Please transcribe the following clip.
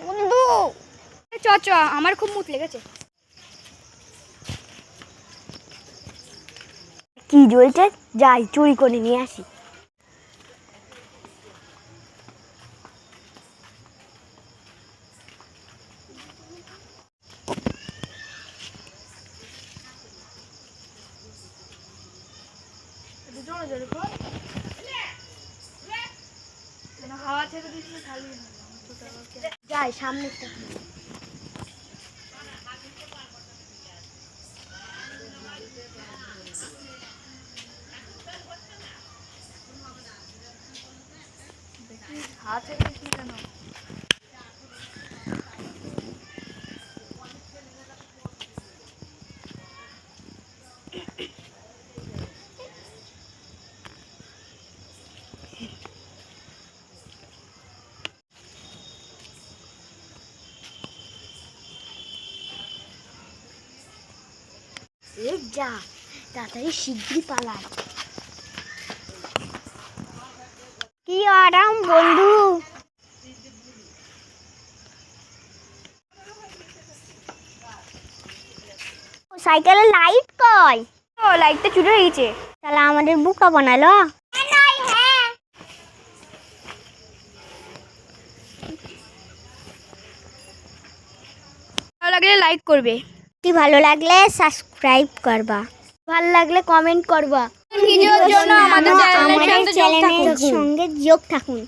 বন্ধু। চ চ, আমার খুব মুত লেগেছে। কি জ্বলছে, যাই চুরি করে নিয়ে আসি। হাওয়া ছেড়ে দিচ্ছি খালি যাই সামনে হাওয়া ছেড়ে দিচ্ছি কেন? যা তাড়াতাড়ি শিগগিরই পালাই। কি আরাম বন্ধু। সাইকেলের লাইট কই? ও লাইটটা চুরি হয়ে গেছে। তাহলে আমাদের বুকা বানালো। ভালো লাগলে লাইক করবে, ভালো লাগলে সাবস্ক্রাইব করবা, ভালো লাগলে কমেন্ট করবা। ভিডিওর জন্য আমাদের চ্যানেলের সঙ্গে যোগ থাকুন।